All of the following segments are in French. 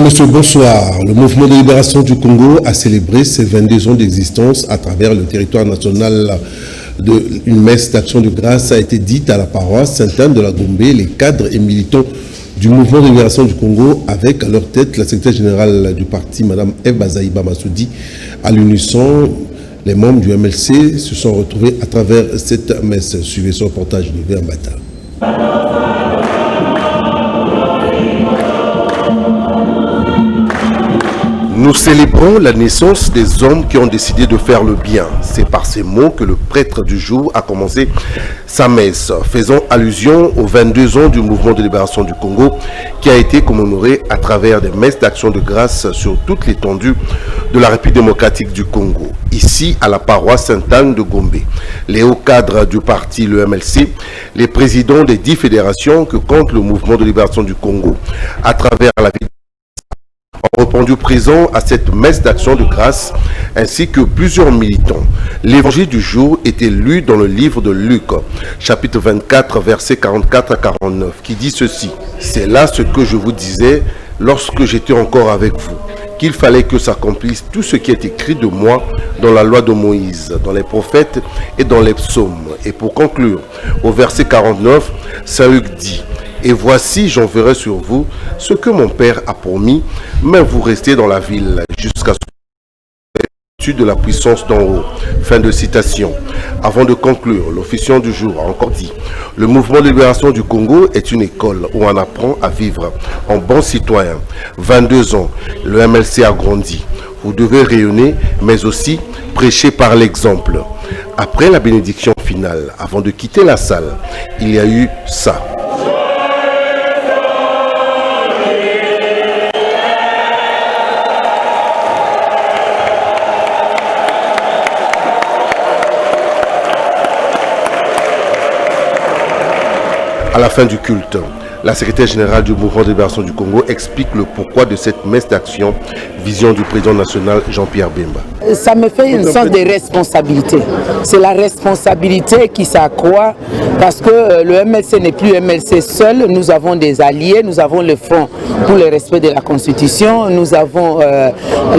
Mesdames, Messieurs, bonsoir. Le mouvement de libération du Congo a célébré ses 22 ans d'existence à travers le territoire national. Une messe d'action de grâce a été dite à la paroisse Sainte-Anne de la Gombe. Les cadres et militants du mouvement de libération du Congo, avec à leur tête la secrétaire générale du parti, Mme Eva Zaïba Massoudi, à l'unisson, les membres du MLC se sont retrouvés à travers cette messe. Suivez ce reportage de Véambata. Nous célébrons la naissance des hommes qui ont décidé de faire le bien. C'est par ces mots que le prêtre du jour a commencé sa messe, faisant allusion aux 22 ans du mouvement de libération du Congo qui a été commémoré à travers des messes d'action de grâce sur toute l'étendue de la République démocratique du Congo. Ici, à la paroisse Sainte-Anne de Gombe, les hauts cadres du parti, le MLC, les présidents des 10 fédérations que compte le mouvement de libération du Congo, à travers la ville, ont répondu présent à cette messe d'action de grâce, ainsi que plusieurs militants. L'évangile du jour était lu dans le livre de Luc, chapitre 24, versets 44 à 49, qui dit ceci. « C'est là ce que je vous disais lorsque j'étais encore avec vous, qu'il fallait que s'accomplisse tout ce qui est écrit de moi dans la loi de Moïse, dans les prophètes et dans les psaumes. » Et pour conclure, au verset 49, Saint Luc dit « Et voici, j'enverrai sur vous ce que mon Père a promis, mais vous restez dans la ville jusqu'à ce de la puissance d'en haut. » Fin de citation. Avant de conclure, l'officiant du jour a encore dit « Le mouvement de libération du Congo est une école où on apprend à vivre en bon citoyen. 22 ans, le MLC a grandi. Vous devez rayonner, mais aussi prêcher par l'exemple. » Après la bénédiction finale, avant de quitter la salle, il y a eu ça. À la fin du culte, la secrétaire générale du mouvement de libération du Congo explique le pourquoi de cette messe d'action, vision du président national Jean-Pierre Bemba. Ça me fait un sens de responsabilité. C'est la responsabilité qui s'accroît parce que le MLC n'est plus MLC seul. Nous avons des alliés, nous avons le Front pour le respect de la Constitution, nous avons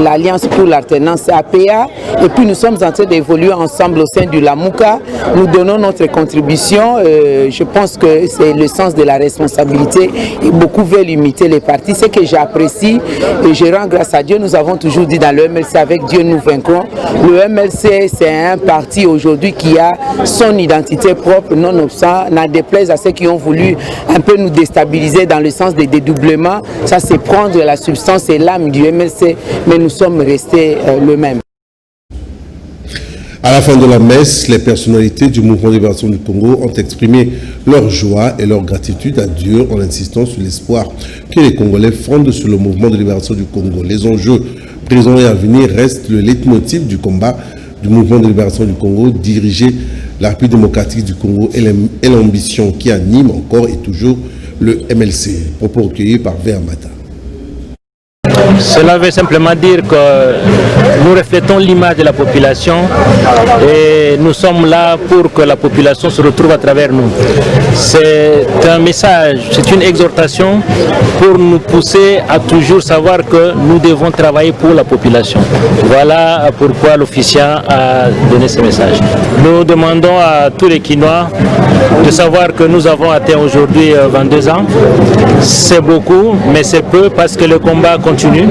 l'Alliance pour l'alternance APA et puis nous sommes en train d'évoluer ensemble au sein du Lamouka. Nous donnons notre contribution. Je pense que c'est le sens de la responsabilité et beaucoup veulent imiter les partis. Ce que j'apprécie et je rends grâce à Dieu. Nous avons toujours dit dans le MLC, avec Dieu nous vaincrons. Le MLC, c'est un parti aujourd'hui qui a son identité propre, nonobstant, n'en déplaise à ceux qui ont voulu un peu nous déstabiliser dans le sens des dédoublements. Ça, c'est prendre la substance et l'âme du MLC, mais nous sommes restés le même. À la fin de la messe, les personnalités du mouvement de libération du Congo ont exprimé leur joie et leur gratitude à Dieu en insistant sur l'espoir que les Congolais fondent sur le mouvement de libération du Congo. Les enjeux présents et à venir restent le leitmotiv du combat du mouvement de libération du Congo, diriger la République démocratique du Congo et l'ambition qui anime encore et toujours le MLC. Propos recueillis par Véambata. Cela veut simplement dire que nous reflétons l'image de la population et nous sommes là pour que la population se retrouve à travers nous. C'est un message, c'est une exhortation pour nous pousser à toujours savoir que nous devons travailler pour la population. Voilà pourquoi l'officiant a donné ce message. Nous demandons à tous les Kinois de savoir que nous avons atteint aujourd'hui 22 ans. C'est beaucoup, mais c'est peu parce que le combat continue.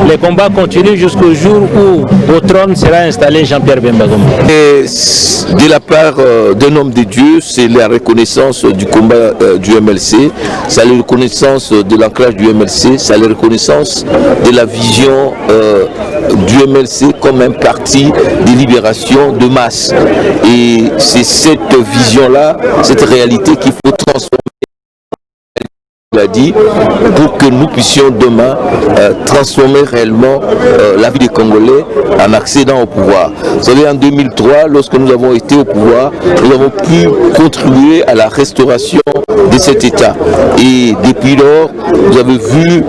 Les combats continuent jusqu'au jour où au trône sera installé Jean-Pierre Bemba Gombe. De la part d'un homme de Dieu, c'est la reconnaissance du combat du MLC, c'est la reconnaissance de l'ancrage du MLC, c'est la reconnaissance de la vision du MLC comme un parti de libération de masse. Et c'est cette vision-là, cette réalité qu'il faut transformer. A dit, pour que nous puissions demain transformer réellement la vie des Congolais en accédant au pouvoir. Vous savez, en 2003, lorsque nous avons été au pouvoir, nous avons pu contribuer à la restauration de cet État. Et depuis lors, vous avez vu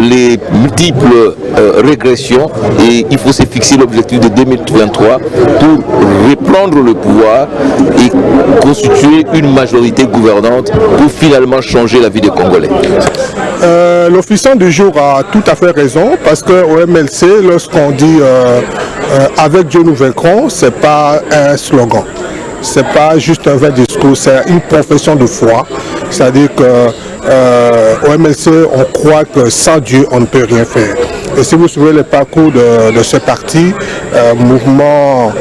les multiples régressions et il faut se fixer l'objectif de 2023 pour reprendre le pouvoir et constituer une majorité gouvernante pour finalement changer la vie des Congolais. L'officiant du jour a tout à fait raison parce qu'au MLC, lorsqu'on dit avec Dieu nous vaincrons, ce n'est pas un slogan. Ce n'est pas juste un vrai discours, c'est une profession de foi. C'est-à-dire qu'au MLC, on croit que sans Dieu, on ne peut rien faire. Et si vous suivez le parcours de ce parti, mouvement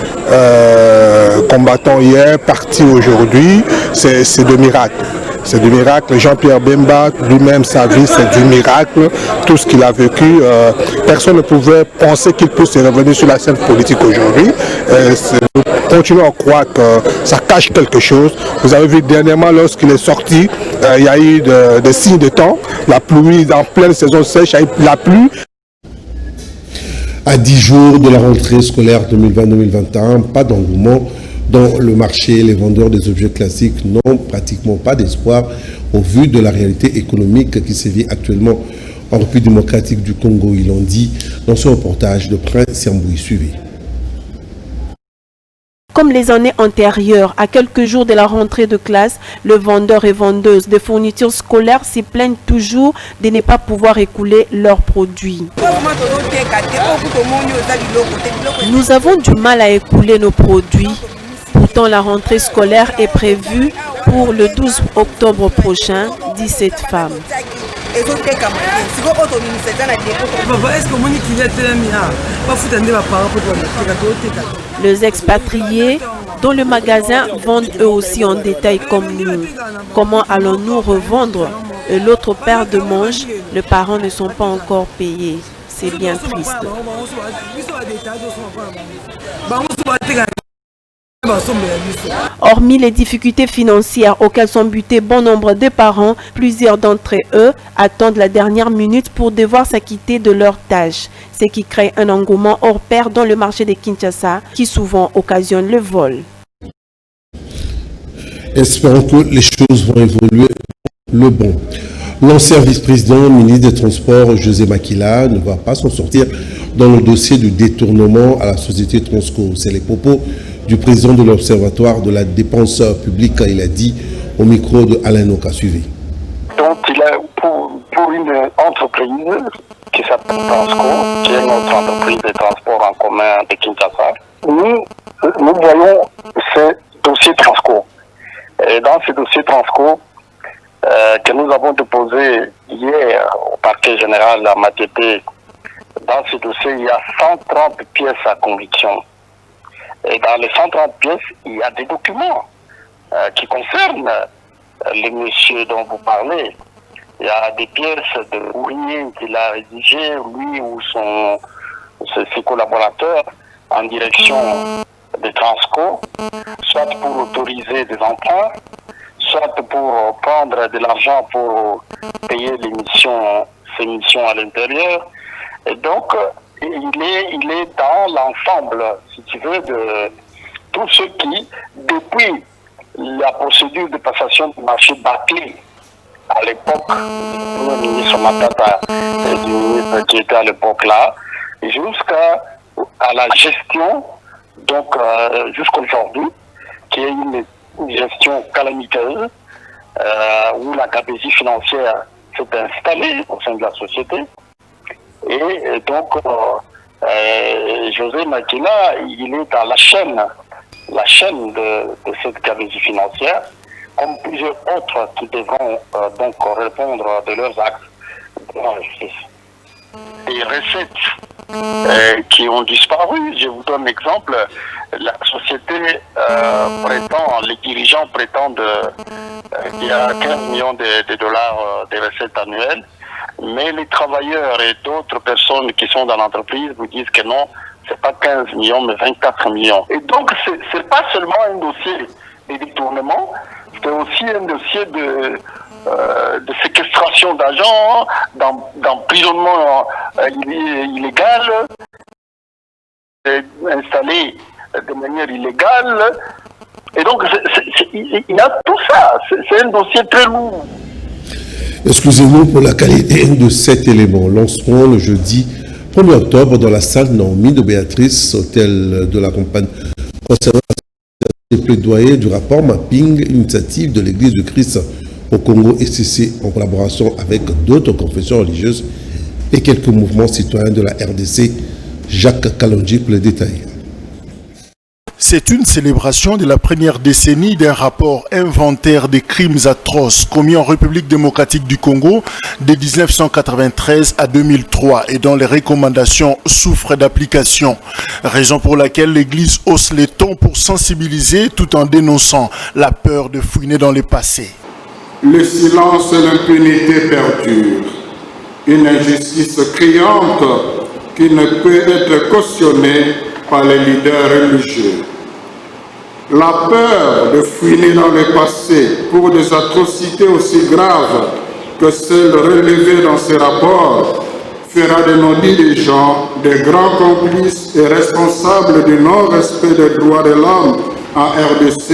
combattant hier, parti aujourd'hui, c'est de miracle. C'est du miracle. Jean-Pierre Bemba, lui-même, sa vie, c'est du miracle. Tout ce qu'il a vécu, personne ne pouvait penser qu'il puisse revenir sur la scène politique aujourd'hui. Nous continuons à croire que ça cache quelque chose. Vous avez vu dernièrement, lorsqu'il est sorti, il y a eu des signes de temps. La pluie, en pleine saison sèche, il a plu. À 10 jours de la rentrée scolaire 2020-2021, pas d'engouement dans le marché. Les vendeurs des objets classiques n'ont pratiquement pas d'espoir au vu de la réalité économique qui sévit actuellement en République démocratique du Congo. Ils l'ont dit dans ce reportage de Prince Siamboui. Suivez. Comme les années antérieures, à quelques jours de la rentrée de classe, le vendeur et vendeuse de fournitures scolaires s'y plaignent toujours de ne pas pouvoir écouler leurs produits. Nous avons du mal à écouler nos produits. Pourtant, la rentrée scolaire est prévue pour le 12 octobre prochain, dit cette femme. Les expatriés dont le magasin vendent eux aussi en détail comme nous. Comment allons-nous revendre? Et l'autre paire de manches, les parents ne sont pas encore payés. C'est bien triste. Hormis les difficultés financières auxquelles sont butés bon nombre de parents, plusieurs d'entre eux attendent la dernière minute pour devoir s'acquitter de leurs tâches, ce qui crée un engouement hors pair dans le marché de Kinshasa qui souvent occasionne le vol. Espérons que les choses vont évoluer le bon. L'ancien vice-président, ministre des Transports, José Makila, ne va pas s'en sortir dans le dossier du détournement à la société Transco. C'est les propos du président de l'Observatoire de la dépense publique, il a dit au micro de Alain Oka. Suivi. Donc, il est pour une entreprise qui s'appelle Transco, qui est notre entreprise de transport en commun de Kinshasa. Nous voyons ce dossier Transco. Et dans ce dossier Transco, que nous avons déposé hier au parquet général à Matete, dans ce dossier, il y a 130 pièces à conviction. Et dans les 130 pièces, il y a des documents qui concernent les messieurs dont vous parlez. Il y a des pièces de courrier qu'il a rédigées, lui ou ses collaborateurs, en direction de Transco, soit pour autoriser des emprunts, soit pour prendre de l'argent pour payer ces missions à l'intérieur. Et donc, il est dans l'ensemble, si tu veux, de tous ceux qui, depuis la procédure de passation du marché bâclé, à l'époque, du ministre Matata et du ministre qui était à l'époque là, jusqu'à la gestion, donc jusqu'aujourd'hui, qui est une gestion calamiteuse, où la gabegie financière s'est installée au sein de la société. Et donc, José Makila, il est dans la chaîne de cette gabegie financière, comme plusieurs autres qui devront donc répondre de leurs actes devant la justice. Des recettes qui ont disparu, je vous donne un exemple, la société prétend, les dirigeants prétendent qu'il y a 15 millions de dollars de recettes annuelles, mais les travailleurs et d'autres personnes qui sont dans l'entreprise vous disent que non, c'est pas 15 millions, mais 24 millions. Et donc, c'est pas seulement un dossier de détournement, c'est aussi un dossier de séquestration d'agents, d'emprisonnement illégal, installé de manière illégale. Et donc, il y a tout ça. C'est un dossier très lourd. Excusez-nous pour la qualité de cet élément. Lancement le jeudi 1er octobre dans la salle Naomi de Béatrice, hôtel de la campagne, concernant les plaidoyers du rapport Mapping, initiative de l'Église de Christ au Congo SCC en collaboration avec d'autres confessions religieuses et quelques mouvements citoyens de la RDC. Jacques Kalonji pour les détails. C'est une célébration de la première décennie d'un rapport inventaire des crimes atroces commis en République démocratique du Congo de 1993 à 2003 et dont les recommandations souffrent d'application. Raison pour laquelle l'Église hausse les tons pour sensibiliser tout en dénonçant la peur de fouiner dans le passé. Le silence et l'impunité perdurent. Une injustice criante qui ne peut être cautionnée par les leaders religieux. La peur de fouiner dans le passé pour des atrocités aussi graves que celles relevées dans ces rapports fera de nos dirigeants des grands complices et responsables du non-respect des droits de l'homme en RDC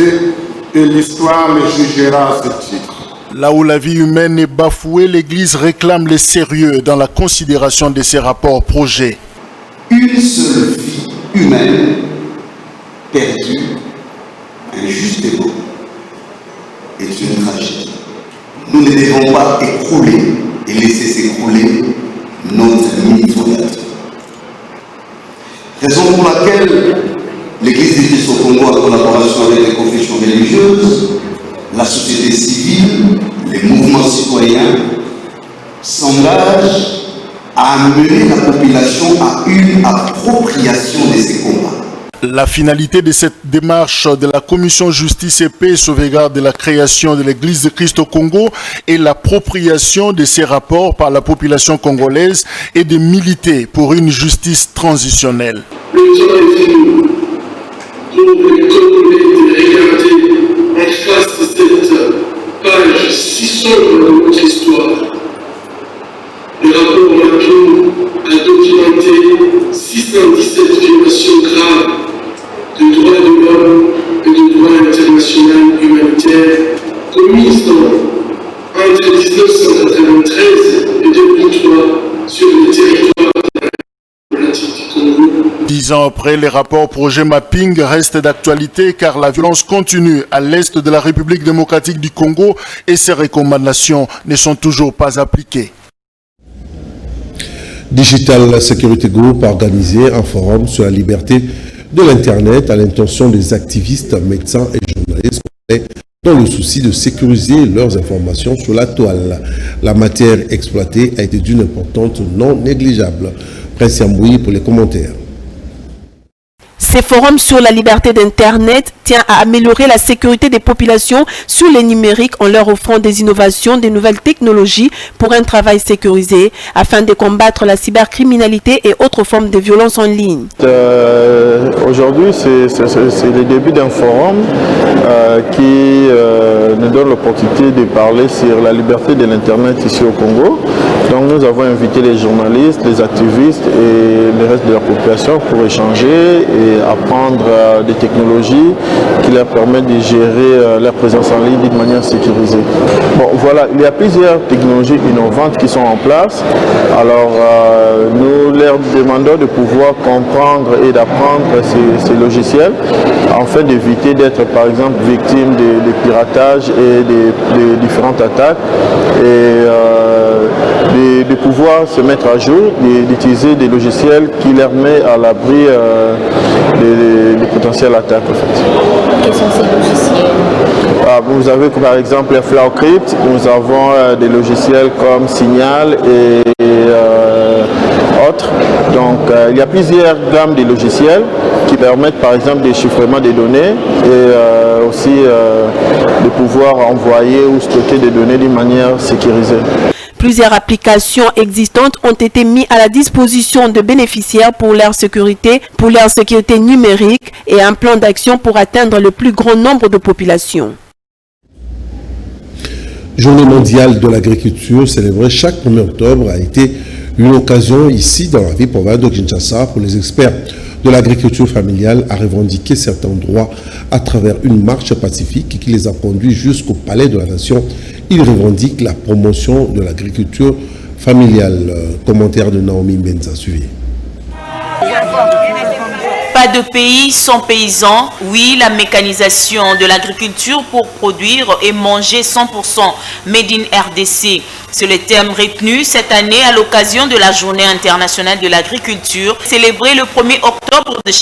et l'histoire les jugera à ce titre. Là où la vie humaine est bafouée, l'Église réclame le sérieux dans la considération de ces rapports projets. Une seule vie humaine perdue injustement est une tragédie. Nous ne devons pas écrouler et laisser s'écrouler notre mini fondateur. Raison pour laquelle l'Église de Christ au Congo, en collaboration avec les confessions religieuses, la société civile, les mouvements citoyens, s'engagent à amener la population à une appropriation de ces combats. La finalité de cette démarche de la Commission Justice et Paix et Sauvegarde de la création de l'Église de Christ au Congo est l'appropriation de ces rapports par la population congolaise et de militer pour une justice transitionnelle. Le temps est venu pour les Congolais de regarder en face de cette page si sombre de notre histoire. Le rapport Mapping a documenté 617 violations graves de droits de l'homme et de droit international humanitaire commises entre 1993 et 2003 sur le territoire démocratique du Congo. 10 ans après, les rapports projet Mapping restent d'actualité car la violence continue à l'est de la République démocratique du Congo et ces recommandations ne sont toujours pas appliquées. Digital Security Group a organisé un forum sur la liberté de l'Internet à l'intention des activistes, médecins et journalistes dans le souci de sécuriser leurs informations sur la toile. La matière exploitée a été d'une importance non négligeable. Prince Yamboui pour les commentaires. Ces forums sur la liberté d'Internet tient à améliorer la sécurité des populations sur les numériques en leur offrant des innovations, des nouvelles technologies pour un travail sécurisé afin de combattre la cybercriminalité et autres formes de violence en ligne. Aujourd'hui, c'est le début d'un forum qui nous donne l'opportunité de parler sur la liberté de l'Internet ici au Congo. Donc nous avons invité les journalistes, les activistes et le reste de la population pour échanger et apprendre des technologies qui leur permettent de gérer leur présence en ligne d'une manière sécurisée. Bon, voilà, il y a plusieurs technologies innovantes qui sont en place. Alors, nous leur demandons de pouvoir comprendre et d'apprendre ces logiciels afin d'éviter d'être, par exemple, victime de piratage et de différentes attaques et de pouvoir se mettre à jour, d'utiliser des logiciels qui leur mettent à l'abri des potentielles attaques. En fait. Quels sont ces logiciels? Vous avez par exemple Flowcrypt, nous avons des logiciels comme Signal et autres. Donc il y a plusieurs gammes de logiciels qui permettent par exemple des chiffrements des données et aussi de pouvoir envoyer ou stocker des données d'une manière sécurisée. Plusieurs applications existantes ont été mises à la disposition de bénéficiaires pour leur sécurité numérique et un plan d'action pour atteindre le plus grand nombre de populations. Journée mondiale de l'agriculture célébrée chaque 1er octobre a été une occasion ici dans la ville province de Kinshasa pour les experts de l'agriculture familiale a revendiqué certains droits à travers une marche pacifique qui les a conduits jusqu'au Palais de la Nation. Il revendique la promotion de l'agriculture familiale. Commentaire de Naomi Benza suivi. Pas de pays sans paysans. Oui, la mécanisation de l'agriculture pour produire et manger 100% Made in RDC. C'est le thème retenu cette année à l'occasion de la Journée internationale de l'agriculture, célébrée le 1er octobre de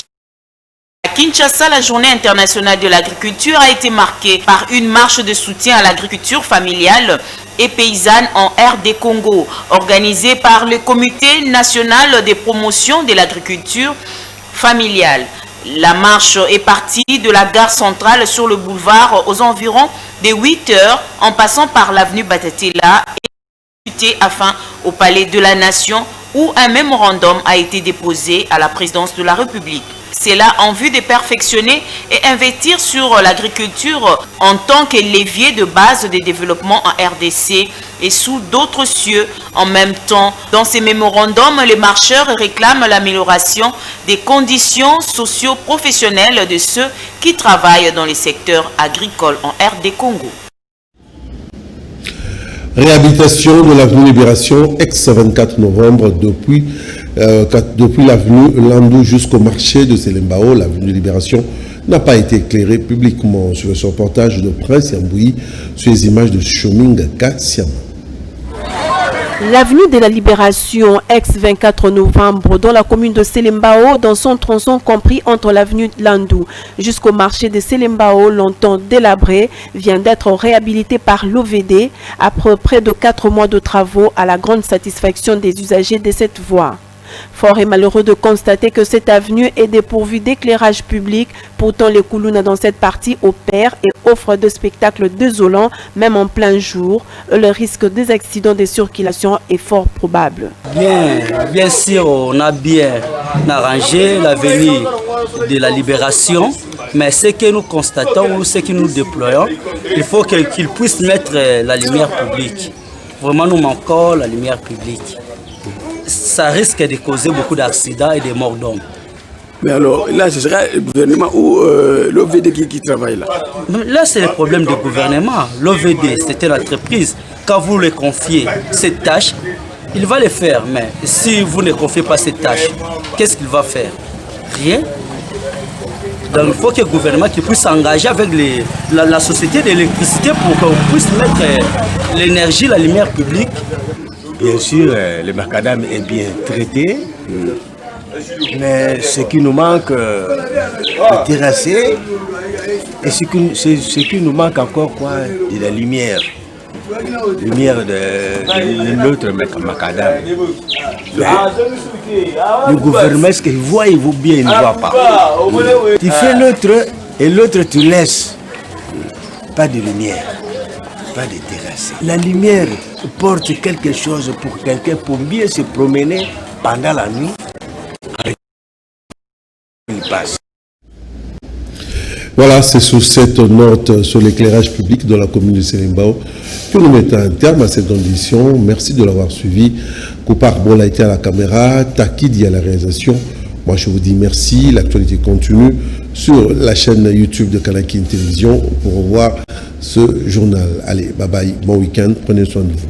à Kinshasa. La Journée internationale de l'agriculture a été marquée par une marche de soutien à l'agriculture familiale et paysanne en RD Congo, organisée par le Comité national des promotions de l'agriculture familiale. La marche est partie de la gare centrale sur le boulevard aux environs de 8 heures en passant par l'avenue Batatila et afin au Palais de la Nation où un mémorandum a été déposé à la présidence de la République. C'est là en vue de perfectionner et investir sur l'agriculture en tant que levier de base de développement en RDC et sous d'autres cieux. En même temps, dans ces mémorandums, les marcheurs réclament l'amélioration des conditions socio-professionnelles de ceux qui travaillent dans les secteurs agricoles en RD Congo. Réhabilitation de l'avenue Libération, ex-24 novembre, depuis l'avenue Landou jusqu'au marché de Selembao. L'avenue Libération n'a pas été éclairée publiquement. Sur le reportage de Prince Yambouyi, sur les images de Choming Katsiama. L'avenue de la Libération, ex-24 novembre, dans la commune de Selembao, dans son tronçon compris entre l'avenue Landou jusqu'au marché de Selembao, longtemps délabré, vient d'être réhabilité par l'OVD après près de 4 mois de travaux à la grande satisfaction des usagers de cette voie. Fort et malheureux de constater que cette avenue est dépourvue d'éclairage public. Pourtant, les Koulouna dans cette partie opèrent et offrent des spectacles désolants, même en plein jour. Le risque des accidents de circulation est fort probable. Bien sûr, on a bien arrangé l'avenue de la Libération, mais ce que nous constatons ou ce que nous déployons, il faut qu'ils puissent mettre la lumière publique. Vraiment, nous manquons la lumière publique. Ça risque de causer beaucoup d'accidents et de morts d'hommes. Mais alors, là, ce sera le gouvernement ou l'OVD qui travaille là? Là, c'est le problème du gouvernement. L'OVD, c'était l'entreprise. Quand vous lui confiez cette tâche, il va le faire. Mais si vous ne confiez pas cette tâche, qu'est-ce qu'il va faire? Rien. Donc, il faut que le gouvernement puisse s'engager avec la société d'électricité pour qu'on puisse mettre l'énergie, la lumière publique. Bien sûr, le macadam est bien traité, mais ce qui nous manque de terrasser, et ce qui nous manque encore, de la lumière. Lumière de l'autre macadam. Le gouvernement, est-ce qu'il voit, il voit bien, il ne voit pas. Tu fais l'autre et l'autre tu laisses. Pas de lumière, pas de terrasse. La lumière porte quelque chose pour quelqu'un pour bien se promener pendant la nuit. Il passe. Voilà, c'est sous cette note sur l'éclairage public de la commune de Selembao que nous mettons un terme à cette audition. Merci de l'avoir suivi. Koupar Bola était à la caméra, Takidi à la réalisation. Moi, je vous dis merci. L'actualité continue sur la chaîne YouTube de Kanaki Télévision pour revoir ce journal. Allez, bye bye, bon week-end, prenez soin de vous.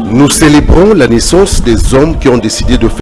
Nous célébrons la naissance des hommes qui ont décidé de faire